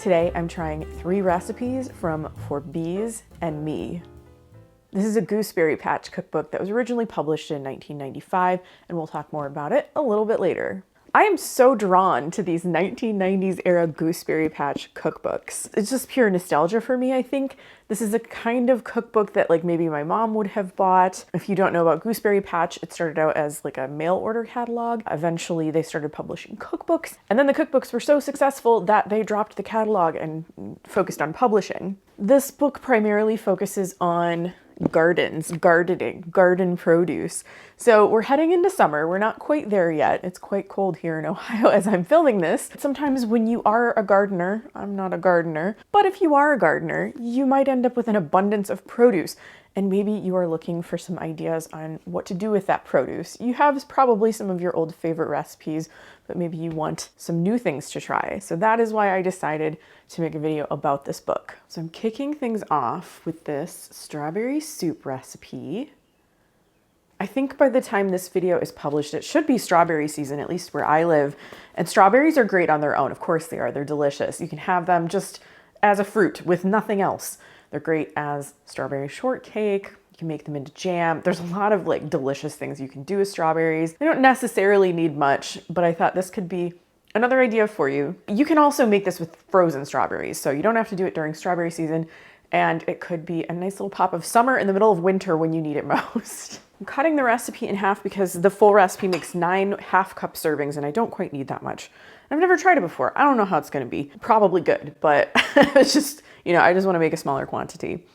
Today I'm trying 3 recipes from For Bees and Me. This is a Gooseberry Patch cookbook that was originally published in 1995, and we'll talk more about it a little bit later. I am so drawn to these 1990s era Gooseberry Patch cookbooks. It's just pure nostalgia for me, I think. This is a kind of cookbook that like maybe my mom would have bought. If you don't know about Gooseberry Patch, it started out as like a mail order catalog. Eventually they started publishing cookbooks, and then the cookbooks were so successful that they dropped the catalog and focused on publishing. This book primarily focuses on gardens, gardening, garden produce. So we're heading into summer. We're not quite there yet. It's quite cold here in Ohio as I'm filming this. Sometimes when you are a gardener, I'm not a gardener, but if you are a gardener, you might end up with an abundance of produce. And maybe you are looking for some ideas on what to do with that produce. You have probably some of your old favorite recipes, but maybe you want some new things to try. So that is why I decided to make a video about this book. So I'm kicking things off with this strawberry soup recipe. I think by the time this video is published, it should be strawberry season, at least where I live. And strawberries are great on their own. Of course they are. They're delicious. You can have them just as a fruit with nothing else. They're great as strawberry shortcake. You can make them into jam. There's a lot of like delicious things you can do with strawberries. They don't necessarily need much, but I thought this could be another idea for you. You can also make this with frozen strawberries, so you don't have to do it during strawberry season, and it could be a nice little pop of summer in the middle of winter when you need it most. I'm cutting the recipe in half because the full recipe makes 9 half-cup servings, and I don't quite need that much. I've never tried it before. I don't know how it's gonna be. Probably good, but it's just, you know, I just wanna make a smaller quantity.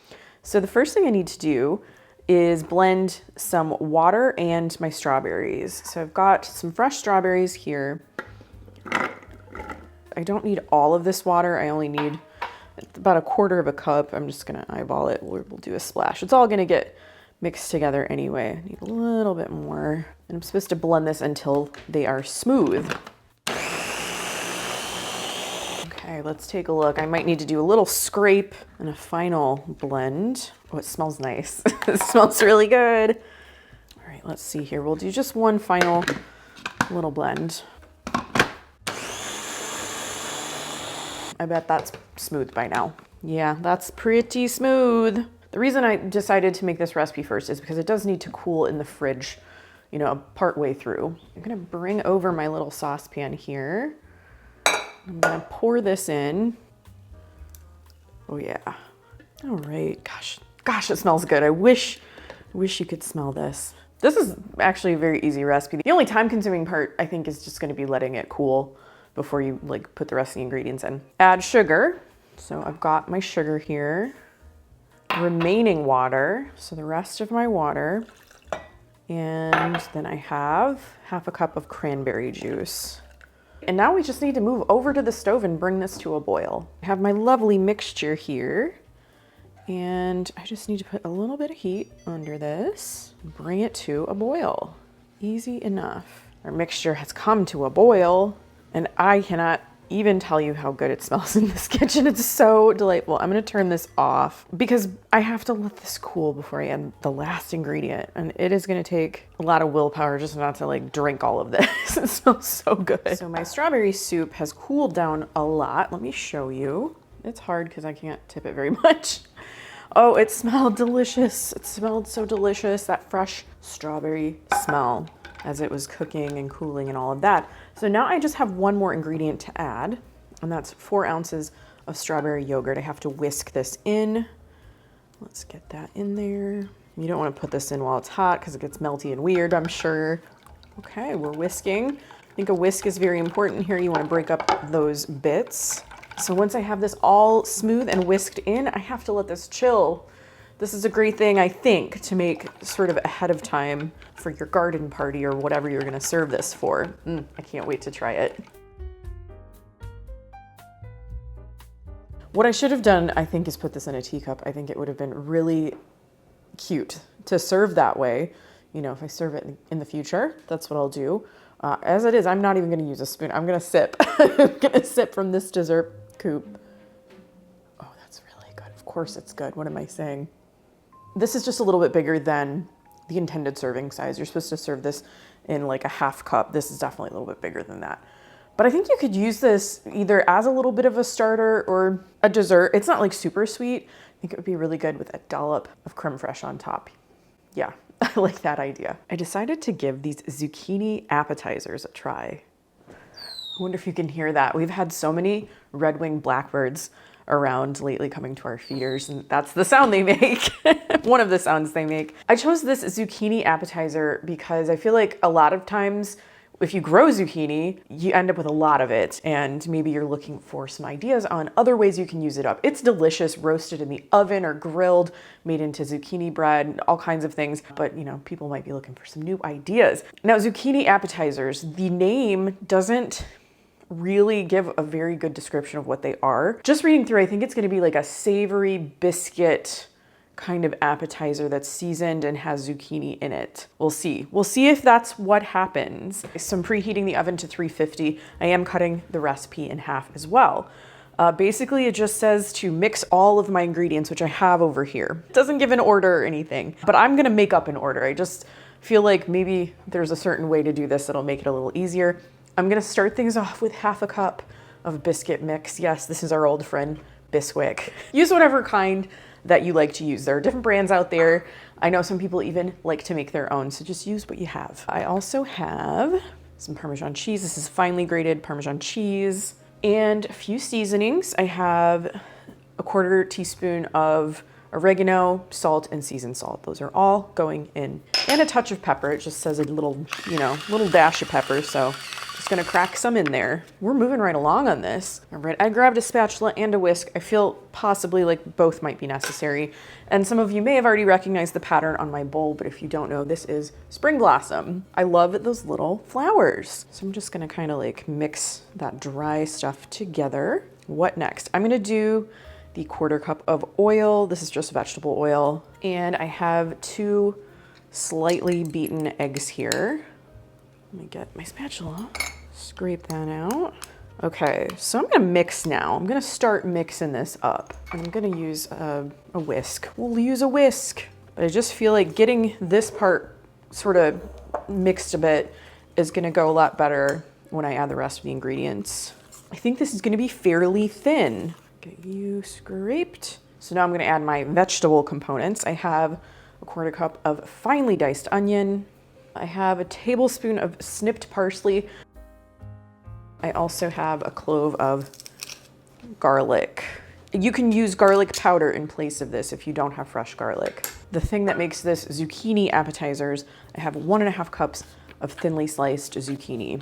So the first thing I need to do is blend some water and my strawberries. So I've got some fresh strawberries here. I don't need all of this water. I only need about 1/4 cup. I'm just gonna eyeball it. We'll do a splash. It's all gonna get mixed together anyway. I need a little bit more. And I'm supposed to blend this until they are smooth. Okay, let's take a look. I might need to do a little scrape and a final blend. Oh, it smells nice. It smells really good. All right, let's see here. We'll do just one final little blend. I bet that's smooth by now. Yeah, that's pretty smooth. The reason I decided to make this recipe first is because it does need to cool in the fridge, you know, part way through. I'm gonna bring over my little saucepan here. I'm gonna pour this in. Oh yeah. All right, gosh, it smells good. I wish you could smell this. This is actually a very easy recipe. The only time consuming part I think is just gonna be letting it cool before you like put the rest of the ingredients in. Add sugar. So I've got my sugar here. Remaining water, so the rest of my water. And then I have 1/2 cup of cranberry juice. And now we just need to move over to the stove and bring this to a boil. I have my lovely mixture here. And I just need to put a little bit of heat under this, bring it to a boil. Easy enough. Our mixture has come to a boil, and I cannot even tell you how good it smells in this kitchen. It's so delightful. I'm gonna turn this off because I have to let this cool before I add the last ingredient. And it is gonna take a lot of willpower just not to like drink all of this. It smells so good. So my strawberry soup has cooled down a lot. Let me show you. It's hard because I can't tip it very much. Oh, it smelled delicious. It smelled so delicious, that fresh strawberry smell as it was cooking and cooling and all of that. So now I just have one more ingredient to add, and that's 4 ounces of strawberry yogurt. I have to whisk this in. Let's get that in there. You don't want to put this in while it's hot because it gets melty and weird, I'm sure. Okay, we're whisking. I think a whisk is very important here. You want to break up those bits. So once I have this all smooth and whisked in, I have to let this chill. This is a great thing, I think, to make sort of ahead of time for your garden party or whatever you're gonna serve this for. I can't wait to try it. What I should have done, I think, is put this in a teacup. I think it would have been really cute to serve that way. You know, if I serve it in the future, that's what I'll do. As it is, I'm not even gonna use a spoon. I'm gonna sip. I'm gonna sip from this dessert coupe. Oh, that's really good. Of course it's good. What am I saying? This is just a little bit bigger than the intended serving size. You're supposed to serve this in like a 1/2 cup. This is definitely a little bit bigger than that. But I think you could use this either as a little bit of a starter or a dessert. It's not like super sweet. I think it would be really good with a dollop of creme fraiche on top. Yeah, I like that idea. I decided to give these zucchini appetizers a try. I wonder if you can hear that. We've had so many red-winged blackbirds around lately coming to our feeders, and that's the sound they make. One of the sounds they make. I chose this zucchini appetizer because I feel like a lot of times if you grow zucchini, you end up with a lot of it, and maybe you're looking for some ideas on other ways you can use it up. It's delicious, roasted in the oven or grilled, made into zucchini bread, all kinds of things, but you know, people might be looking for some new ideas. Now, zucchini appetizers, the name doesn't really give a very good description of what they are. Just reading through, I think it's gonna be like a savory biscuit kind of appetizer that's seasoned and has zucchini in it. We'll see. We'll see if that's what happens. So I'm preheating the oven to 350. I am cutting the recipe in half as well. Basically, it just says to mix all of my ingredients, which I have over here. It doesn't give an order or anything, but I'm gonna make up an order. I just feel like maybe there's a certain way to do this that'll make it a little easier. I'm gonna start things off with half a cup of biscuit mix. Yes, this is our old friend, Bisquick. Use whatever kind that you like to use. There are different brands out there. I know some people even like to make their own, so just use what you have. I also have some Parmesan cheese. This is finely grated Parmesan cheese and a few seasonings. I have a 1/4 teaspoon of oregano, salt, and seasoned salt. Those are all going in. And a touch of pepper. It just says a little, you know, little dash of pepper, so just gonna crack some in there. We're moving right along on this. All right, I grabbed a spatula and a whisk. I feel possibly like both might be necessary. And some of you may have already recognized the pattern on my bowl, but if you don't know, this is spring blossom. I love those little flowers. So I'm just gonna kind of like mix that dry stuff together. What next? I'm gonna do the 1/4 cup of oil. This is just vegetable oil. And I have 2 slightly beaten eggs here. Let me get my spatula, scrape that out. Okay, so I'm gonna mix now. I'm gonna start mixing this up. I'm gonna use a whisk. We'll use a whisk. But I just feel like getting this part sort of mixed a bit is gonna go a lot better when I add the rest of the ingredients. I think this is gonna be fairly thin. Get you scraped. So now I'm gonna add my vegetable components. I have a 1/4 cup of finely diced onion. I have a tablespoon of snipped parsley. I also have a clove of garlic. You can use garlic powder in place of this if you don't have fresh garlic. The thing that makes this zucchini appetizers, I have 1½ cups of thinly sliced zucchini.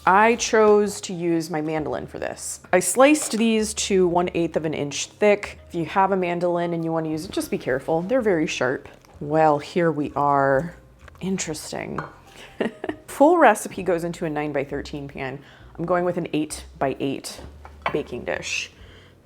I chose to use my mandolin for this. I sliced these to 1/8 of an inch thick. If you have a mandolin and you want to use it, just be careful. They're very sharp. Well, here we are. Interesting. Full recipe goes into a 9x13 pan. I'm going with an 8x8 baking dish.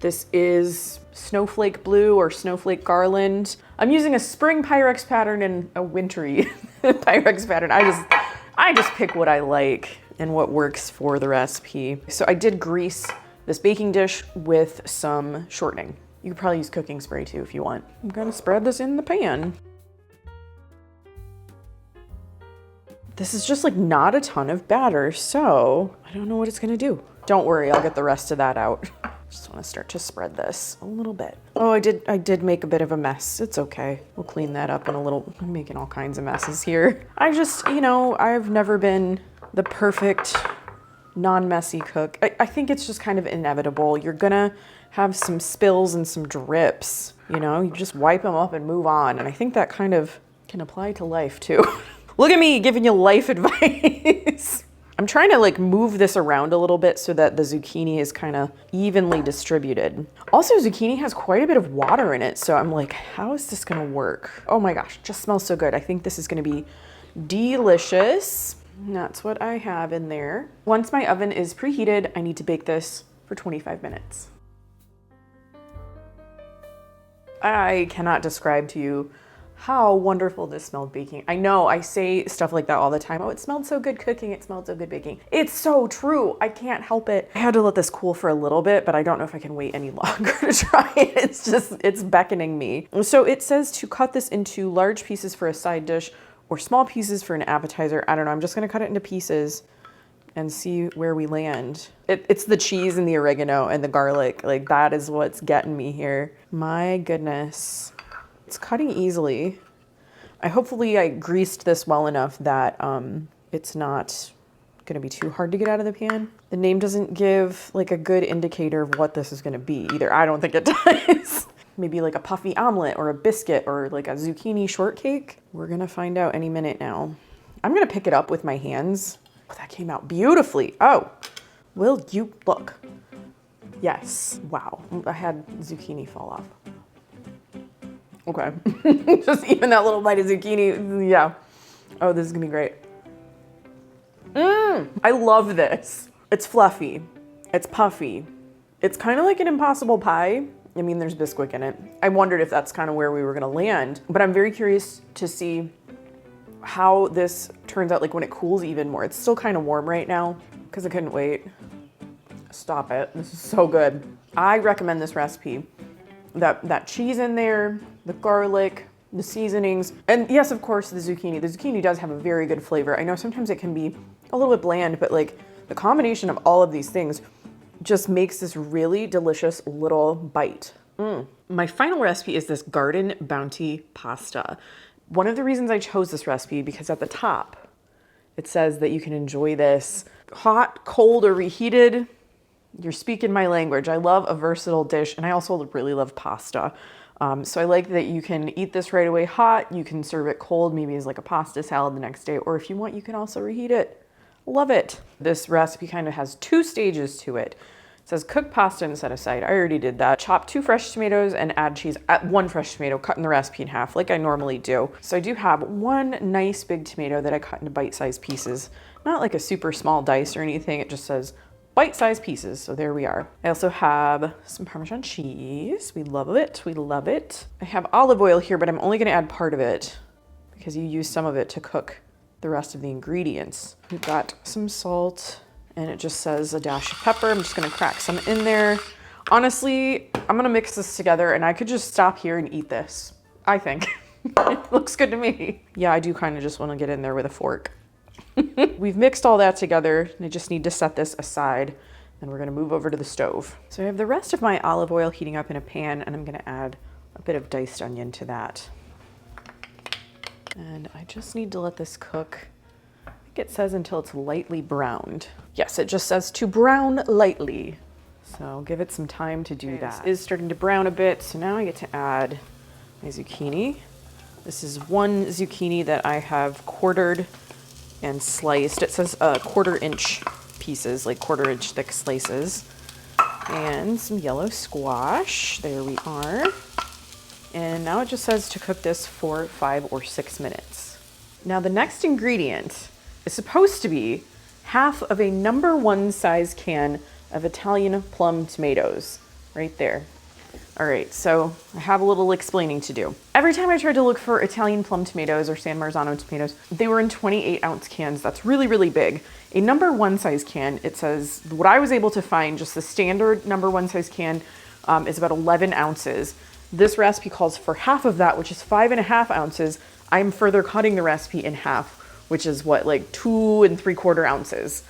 This is snowflake blue or snowflake garland. I'm using a spring Pyrex pattern and a wintry Pyrex pattern. I just pick what I like and what works for the recipe. So I did grease this baking dish with some shortening. You could probably use cooking spray too if you want. I'm gonna spread this in the pan. This is just like not a ton of batter, so I don't know what it's gonna do. Don't worry, I'll get the rest of that out. Just wanna start to spread this a little bit. Oh, I did make a bit of a mess. It's okay. We'll clean that up in a little. I'm making all kinds of messes here. I just, you know, I've never been the perfect non-messy cook. I think it's just kind of inevitable. You're gonna have some spills and some drips, you know, you just wipe them up and move on. And I think that kind of can apply to life too. Look at me giving you life advice. I'm trying to like move this around a little bit so that the zucchini is kind of evenly distributed. Also, zucchini has quite a bit of water in it. So I'm like, how is this gonna work? Oh my gosh, just smells so good. I think this is gonna be delicious. And that's what I have in there. Once my oven is preheated, I need to bake this for 25 minutes. I cannot describe to you how wonderful this smelled baking. I know I say stuff like that all the time. Oh, it smelled so good cooking. It smelled so good baking. It's so true. I can't help it. I had to let this cool for a little bit, but I don't know if I can wait any longer to try it. It's beckoning me. So it says to cut this into large pieces for a side dish or small pieces for an appetizer. I don't know. I'm just going to cut it into pieces. and see where we land. It's the cheese and the oregano and the garlic. Like that is what's getting me here. My goodness. It's cutting easily. Hopefully I greased this well enough that it's not gonna be too hard to get out of the pan. The name doesn't give like a good indicator of what this is gonna be either. I don't think it does. Maybe like a puffy omelet or a biscuit or like a zucchini shortcake. We're gonna find out any minute now. I'm gonna pick it up with my hands. Oh, that came out beautifully. Oh, will you look? Yes, wow. I had zucchini fall off. Okay, just even that little bite of zucchini, yeah. Oh, this is gonna be great. I love this. It's fluffy, it's puffy. It's kind of like an Impossible Pie. I mean, there's Bisquick in it. I wondered if that's kind of where we were gonna land, but I'm very curious to see how this turns out, like when it cools even more. It's still kind of warm right now because I couldn't wait. Stop it, this is so good. I recommend this recipe. That cheese in there, the garlic, the seasonings, and yes, of course, the zucchini. The zucchini does have a very good flavor. I know sometimes it can be a little bit bland, but like the combination of all of these things just makes this really delicious little bite. My final recipe is this Garden Bounty pasta. One of the reasons I chose this recipe, because at the top, it says that you can enjoy this hot, cold, or reheated. You're speaking my language. I love a versatile dish, and I also really love pasta. So I like that you can eat this right away hot. You can serve it cold, maybe as like a pasta salad the next day, or if you want, you can also reheat it. Love it. This recipe kind of has 2 stages to it. It says cook pasta and set aside. I already did that. Chop 2 fresh tomatoes and add cheese. At 1 fresh tomato, cutting the recipe in half like I normally do. So I do have 1 nice big tomato that I cut into bite-sized pieces. Not like a super small dice or anything. It just says bite-sized pieces, so there we are. I also have some Parmesan cheese. We love it, we love it. I have olive oil here, but I'm only gonna add part of it because you use some of it to cook the rest of the ingredients. We've got some salt, and it just says a dash of pepper. I'm just gonna crack some in there. Honestly, I'm gonna mix this together and I could just stop here and eat this, I think. It looks good to me. Yeah, I do kind of just wanna get in there with a fork. We've mixed all that together, and I just need to set this aside, and we're gonna move over to the stove. So I have the rest of my olive oil heating up in a pan, and I'm gonna add a bit of diced onion to that. And I just need to let this cook. I think it says until it's lightly browned. Yes, it just says to brown lightly. So give it some time to do that. It is starting to brown a bit, so now I get to add my zucchini. This is 1 zucchini that I have quartered and sliced. It says 1/4 inch pieces, like 1/4 inch thick slices. And some yellow squash. There we are. And now it just says to cook this for 5 or 6 minutes. Now the next ingredient is supposed to be half of a No. 1 size can of Italian plum tomatoes, right there. All right, so I have a little explaining to do. Every time I tried to look for Italian plum tomatoes or San Marzano tomatoes, they were in 28-ounce cans. That's really, really big. A No. 1 size can, it says, what I was able to find, just the standard No. 1 size can is about 11 ounces. This recipe calls for half of that, which is 5.5 ounces. I'm further cutting the recipe in half, which is what, like 2 3/4 ounces.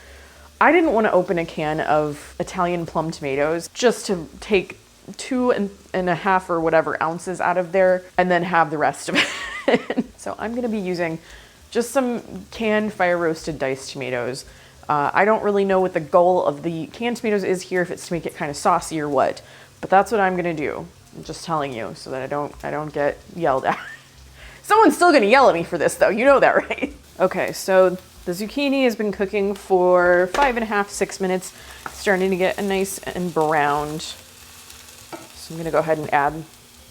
I didn't want to open a can of Italian plum tomatoes just to take 2.5 or whatever ounces out of there and then have the rest of it. So I'm going to be using just some canned fire roasted diced tomatoes. I don't really know what the goal of the canned tomatoes is here, if it's to make it kind of saucy or what, but that's what I'm going to do. I'm just telling you so that I don't get yelled at. Someone's still going to yell at me for this though. You know that, right? Okay, so the zucchini has been cooking for 5.5, 6 minutes, starting to get a nice and browned. So I'm gonna go ahead and add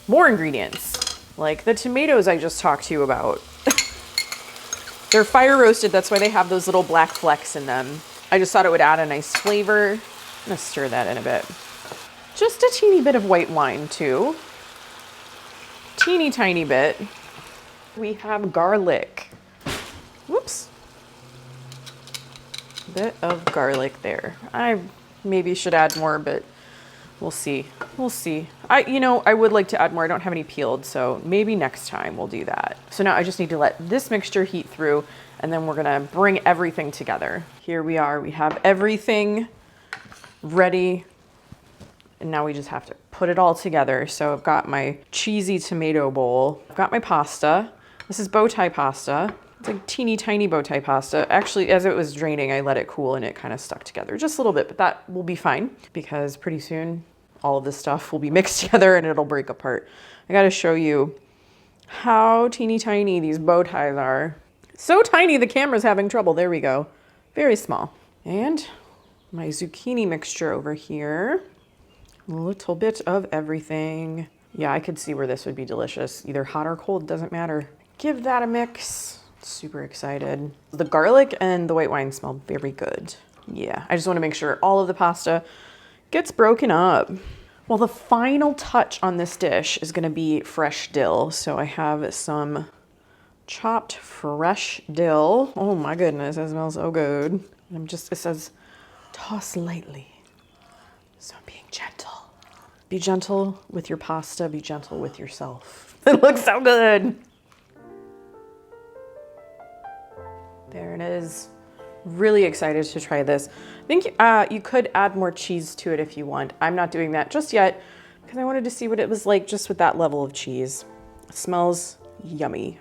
more ingredients, like the tomatoes I just talked to you about. They're fire roasted, that's why they have those little black flecks in them. I just thought it would add a nice flavor. I'm gonna stir that in a bit. Just a teeny bit of white wine too. Teeny tiny bit. We have garlic. Whoops. A bit of garlic there. I maybe should add more, but We'll see. We'll see. I would like to add more. I don't have any peeled, so maybe next time we'll do that. So now I just need to let this mixture heat through, and then we're gonna bring everything together. Here we are. We have everything ready, and now we just have to put it all together. So I've got my cheesy tomato bowl. I've got my pasta. This is bow tie pasta. It's like teeny tiny bow tie pasta. Actually, as it was draining, I let it cool and it kind of stuck together just a little bit, but that will be fine because pretty soon all of this stuff will be mixed together and it'll break apart. I gotta show you how teeny tiny these bow ties are. So tiny the camera's having trouble. There we go. Very small. And my zucchini mixture over here. A little bit of everything. Yeah, I could see where this would be delicious. Either hot or cold, doesn't matter. Give that a mix. Super excited. The garlic and the white wine smell very good. Yeah, I just want to make sure all of the pasta gets broken up. Well, the final touch on this dish is going to be fresh dill. So I have some chopped fresh dill. Oh my goodness, that smells so good. It says toss lightly. So I'm being gentle. Be gentle with your pasta, be gentle with yourself. It looks so good. There it is. Really excited to try this. I think you could add more cheese to it if you want. I'm not doing that just yet because I wanted to see what it was like just with that level of cheese. It smells yummy.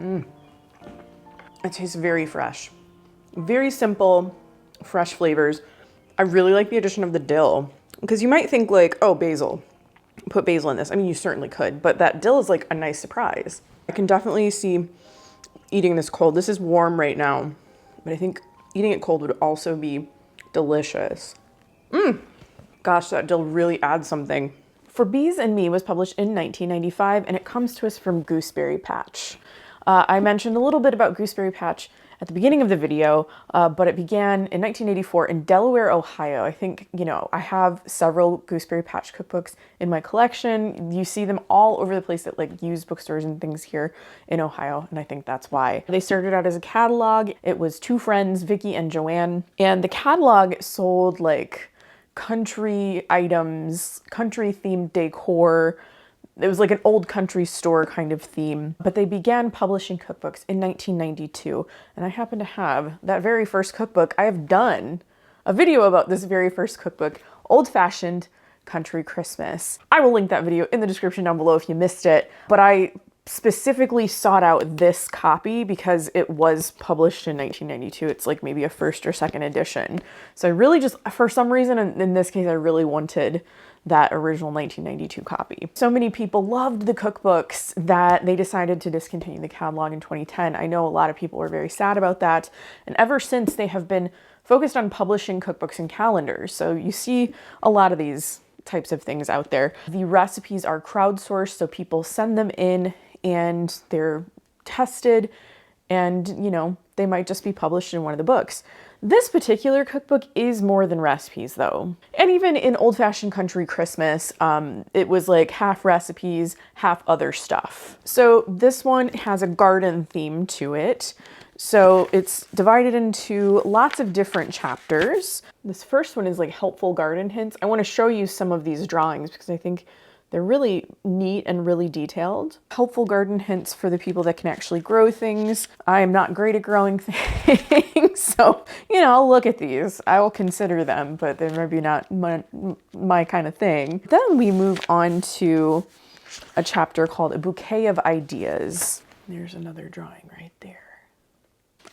It tastes very fresh. Very simple, fresh flavors. I really like the addition of the dill because you might think like, oh, basil. Put basil in this. I mean, you certainly could, but that dill is like a nice surprise. I can definitely see eating this cold. This is warm right now, but I think eating it cold would also be delicious. Gosh, that dill really adds something. For Bees and Me was published in 1995, and it comes to us from Gooseberry Patch. I mentioned a little bit about Gooseberry Patch at the beginning of the video, but it began in 1984 in Delaware, Ohio. I think, I have several Gooseberry Patch cookbooks in my collection. You see them all over the place at like used bookstores and things here in Ohio, and I think that's why. They started out as a catalog. It was two friends, Vicky and Joanne, and the catalog sold like country items, country themed decor. It was like an old country store kind of theme, but they began publishing cookbooks in 1992. And I happen to have that very first cookbook. I have done a video about this very first cookbook, Old Fashioned Country Christmas. I will link that video in the description down below if you missed it, but I specifically sought out this copy because it was published in 1992. It's like maybe a first or second edition. So I really just, for some reason, in this case, I really wanted that original 1992 copy. So many people loved the cookbooks that they decided to discontinue the catalog in 2010. I know a lot of people were very sad about that. And ever since, they have been focused on publishing cookbooks and calendars. So you see a lot of these types of things out there. The recipes are crowdsourced, so people send them in and they're tested and, they might just be published in one of the books. This particular cookbook is more than recipes though. And even in Old Fashioned Country Christmas, it was like half recipes, half other stuff. So this one has a garden theme to it. So it's divided into lots of different chapters. This first one is like helpful garden hints. I want to show you some of these drawings because I think they're really neat and really detailed. Helpful garden hints for the people that can actually grow things. I am not great at growing things, so, I'll look at these. I will consider them, but they're maybe not my kind of thing. Then we move on to a chapter called A Bouquet of Ideas. There's another drawing right there.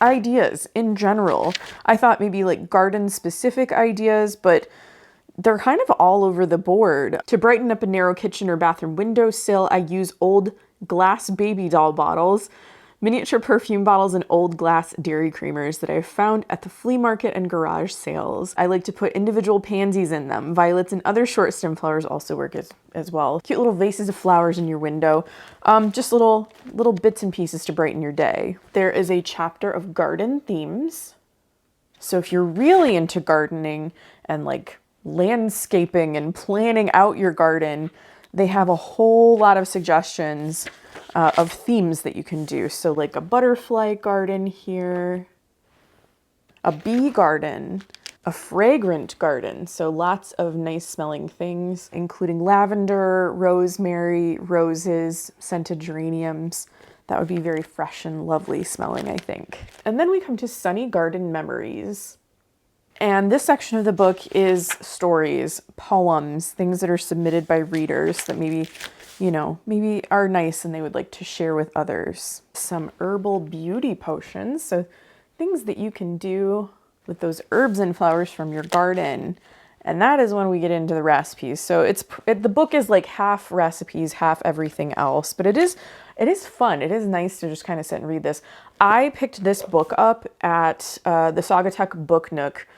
Ideas in general. I thought maybe like garden specific ideas, but they're kind of all over the board. To brighten up a narrow kitchen or bathroom windowsill, I use old glass baby doll bottles, miniature perfume bottles, and old glass dairy creamers that I've found at the flea market and garage sales. I like to put individual pansies in them. Violets and other short stem flowers also work as well. Cute little vases of flowers in your window. Just little bits and pieces to brighten your day. There is a chapter of garden themes. So if you're really into gardening and like landscaping and planning out your garden, they have a whole lot of suggestions of themes that you can do. So like a butterfly garden here, a bee garden, a fragrant garden. So lots of nice smelling things, including lavender, rosemary, roses, scented geraniums. That would be very fresh and lovely smelling, I think. And then we come to Sunny Garden Memories. And this section of the book is stories, poems, things that are submitted by readers that maybe, maybe are nice and they would like to share with others. Some herbal beauty potions, so things that you can do with those herbs and flowers from your garden. And that is when we get into the recipes. So the book is like half recipes, half everything else, but it is fun. It is nice to just kind of sit and read this. I picked this book up at the Saugatuck Book Nook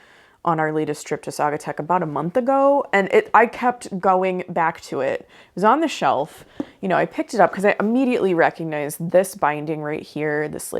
on our latest trip to Saugatuck about a month ago, and I kept going back to it. It was on the shelf. I picked it up because I immediately recognized this binding right here, this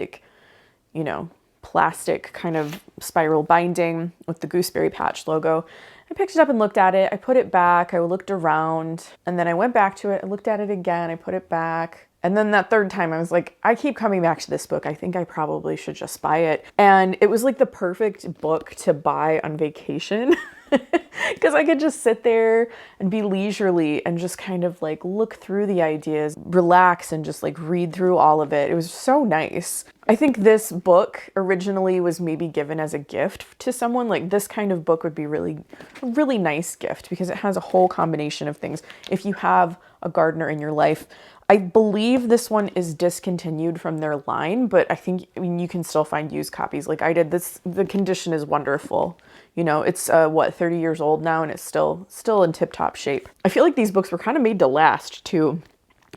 plastic kind of spiral binding with the Gooseberry Patch logo. I picked it up and looked at it. I put it back. I looked around, and then I went back to it. I looked at it again. I put it back. And then that third time I was like, I keep coming back to this book. I think I probably should just buy it. And it was like the perfect book to buy on vacation because I could just sit there and be leisurely and just kind of like look through the ideas, relax and just like read through all of it. It was so nice. I think this book originally was maybe given as a gift to someone. Like this kind of book would be a really nice gift because it has a whole combination of things. If you have a gardener in your life, I believe this one is discontinued from their line, but I mean, you can still find used copies like I did. The condition is wonderful. It's 30 years old now and it's still in tip-top shape. I feel like these books were kind of made to last too.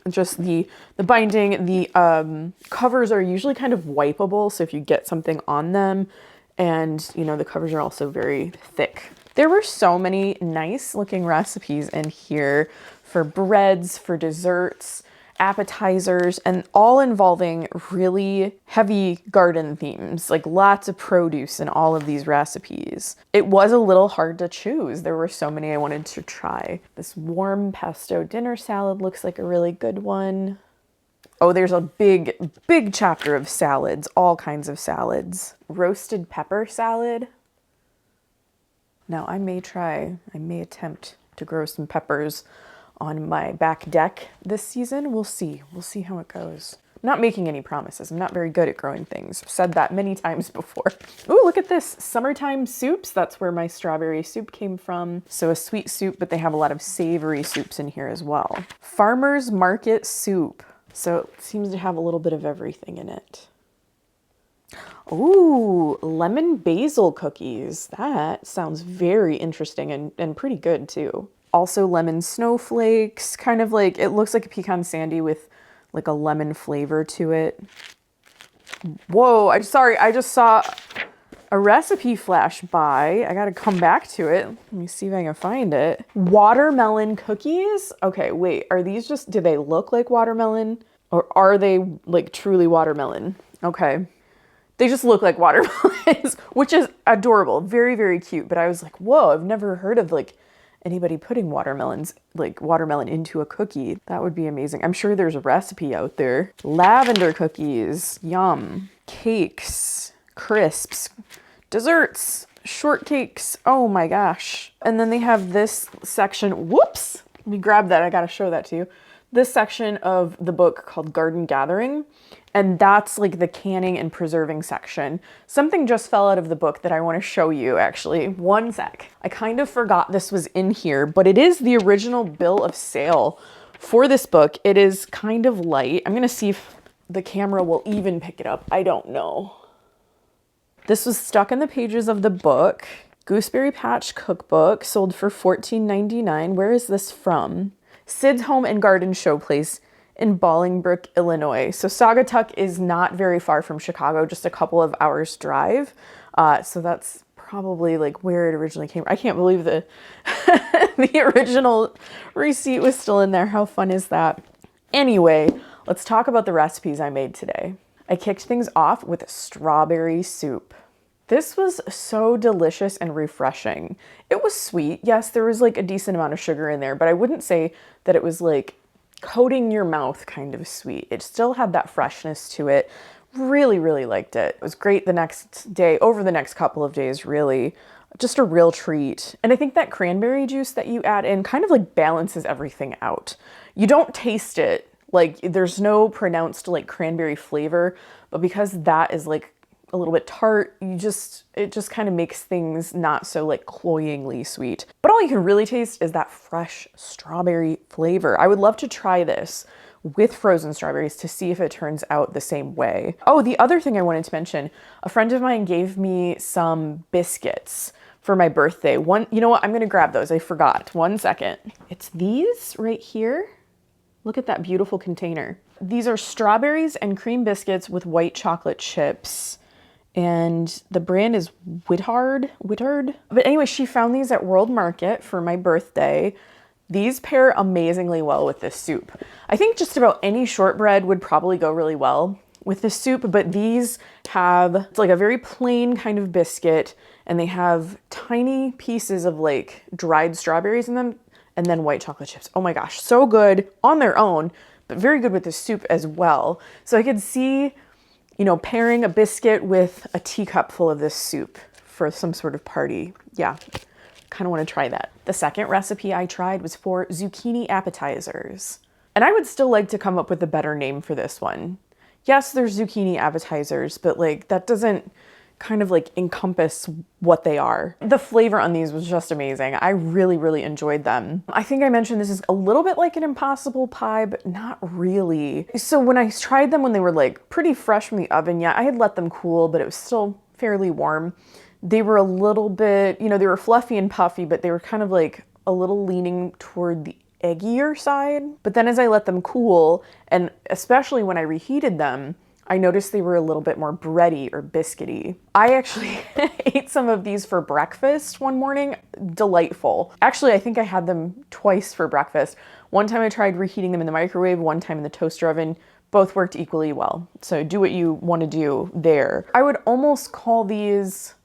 Just the binding, the covers are usually kind of wipeable, so if you get something on them, and the covers are also very thick. There were so many nice looking recipes in here for breads, for desserts, appetizers, and all involving really heavy garden themes, like lots of produce in all of these recipes. It was a little hard to choose. There were so many I wanted to try. This warm pesto dinner salad looks like a really good one. Oh, there's a big chapter of salads, all kinds of salads. Roasted pepper salad. Now I may attempt to grow some peppers on my back deck this season. We'll see how it goes. I'm not making any promises. I'm not very good at growing things. I've said that many times before. Ooh, look at this, summertime soups. That's where my strawberry soup came from. So a sweet soup, but they have a lot of savory soups in here as well. Farmer's Market soup. So it seems to have a little bit of everything in it. Ooh, lemon basil cookies. That sounds very interesting and pretty good too. Also lemon snowflakes, kind of like, it looks like a pecan sandy with like a lemon flavor to it. Whoa, I just saw a recipe flash by. I gotta come back to it. Let me see if I can find it. Watermelon cookies? Okay, wait, are these do they look like watermelon? Or are they like truly watermelon? Okay. They just look like watermelons, which is adorable. Very, very cute. But I was like, whoa, I've never heard of like anybody putting watermelon into a cookie. That would be amazing. I'm sure there's a recipe out there. Lavender cookies, yum. Cakes, crisps, desserts, shortcakes. Oh my gosh. And then they have this section. Whoops. Let me grab that. I got to show that to you. This section of the book called Garden Gathering. And that's like the canning and preserving section. Something just fell out of the book that I want to show you actually. One sec. I kind of forgot this was in here, but it is the original bill of sale for this book. It is kind of light. I'm going to see if the camera will even pick it up. I don't know. This was stuck in the pages of the book. Gooseberry Patch Cookbook, sold for $14.99. Where is this from? Sid's Home and Garden Showplace in Bolingbrook, Illinois. So Saugatuck is not very far from Chicago, just a couple of hours drive. So that's probably like where it originally came from. I can't believe the original receipt was still in there. How fun is that? Anyway, let's talk about the recipes I made today. I kicked things off with strawberry soup. This was so delicious and refreshing. It was sweet. Yes, there was like a decent amount of sugar in there, but I wouldn't say that it was like coating your mouth kind of sweet. It still had that freshness to it. Really, really liked it. It was great the next day, over the next couple of days, really. just a real treat. And I think that cranberry juice that you add in kind of like balances everything out. You don't taste it, like there's no pronounced like cranberry flavor, but because that is like a little bit tart, it just kind of makes things not so like cloyingly sweet. But all you can really taste is that fresh strawberry flavor. I would love to try this with frozen strawberries to see if it turns out the same way. Oh, the other thing I wanted to mention, a friend of mine gave me some biscuits for my birthday. You know what? I'm gonna grab those. I forgot. 1 second. It's these right here. Look at that beautiful container. These are strawberries and cream biscuits with white chocolate chips. And the brand is Whittard. But anyway, she found these at World Market for my birthday. These pair amazingly well with this soup. I think just about any shortbread would probably go really well with this soup, but these have, it's like a very plain kind of biscuit, and they have tiny pieces of like dried strawberries in them, and then white chocolate chips. Oh my gosh, so good on their own, but very good with the soup as well. So I could see, you know, pairing a biscuit with a teacup full of this soup for some sort of party. Yeah, kind of want to try that. The second recipe I tried was for zucchini appetizers. And I would still like to come up with a better name for this one. Yes, there's zucchini appetizers, but like that doesn't kind of like encompass what they are. The flavor on these was just amazing. I really, really enjoyed them. I think I mentioned this is a little bit like an impossible pie, but not really. So when I tried them when they were like pretty fresh from the oven, yeah, I had let them cool, but it was still fairly warm. They were a little bit, you know, they were fluffy and puffy, but they were kind of like a little leaning toward the eggier side. But then as I let them cool, and especially when I reheated them, I noticed they were a little bit more bready or biscuity. I actually ate some of these for breakfast one morning. Delightful. Actually, I think I had them twice for breakfast. One time I tried reheating them in the microwave, one time in the toaster oven. Both worked equally well. So do what you want to do there. I would almost call these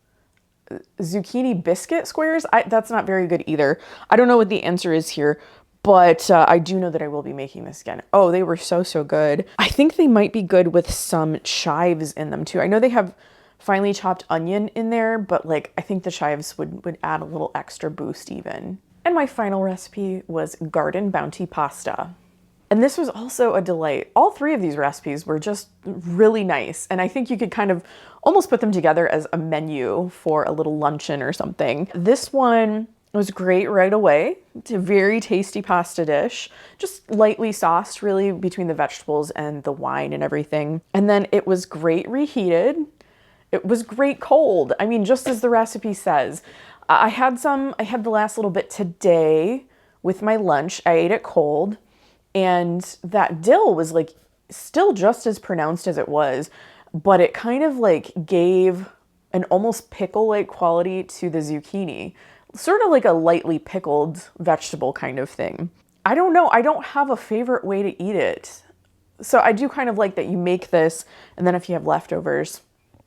zucchini biscuit squares. That's not very good either. I don't know what the answer is here, but I do know that I will be making this again. Oh, they were so, so good. I think they might be good with some chives in them too. I know they have finely chopped onion in there, but like I think the chives would add a little extra boost even. And my final recipe was garden bounty pasta. And this was also a delight. All three of these recipes were just really nice. And I think you could kind of almost put them together as a menu for a little luncheon or something. This one was great right away. It's a very tasty pasta dish, just lightly sauced really between the vegetables and the wine and everything. And then it was great reheated. It was great cold. I mean, just as the recipe says. I had the last little bit today with my lunch. I ate it cold, and that dill was like still just as pronounced as it was, but it kind of like gave an almost pickle-like quality to the zucchini. Sort of like a lightly pickled vegetable kind of thing. I don't know, I don't have a favorite way to eat it. So I do kind of like that you make this, and then if you have leftovers,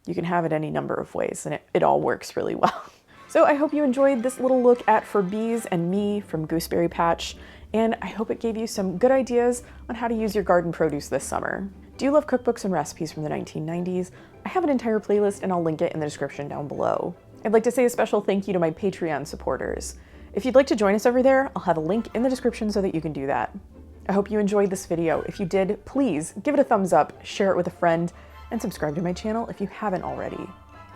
you can have it any number of ways, and it all works really well. So I hope you enjoyed this little look at For Bees and Me from Gooseberry Patch, and I hope it gave you some good ideas on how to use your garden produce this summer. Do you love cookbooks and recipes from the 1990s? I have an entire playlist, and I'll link it in the description down below. I'd like to say a special thank you to my Patreon supporters. If you'd like to join us over there, I'll have a link in the description so that you can do that. I hope you enjoyed this video. If you did, please give it a thumbs up, share it with a friend, and subscribe to my channel if you haven't already.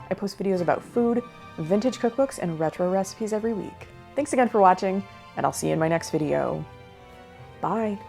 I post videos about food, vintage cookbooks, and retro recipes every week. Thanks again for watching, and I'll see you in my next video. Bye.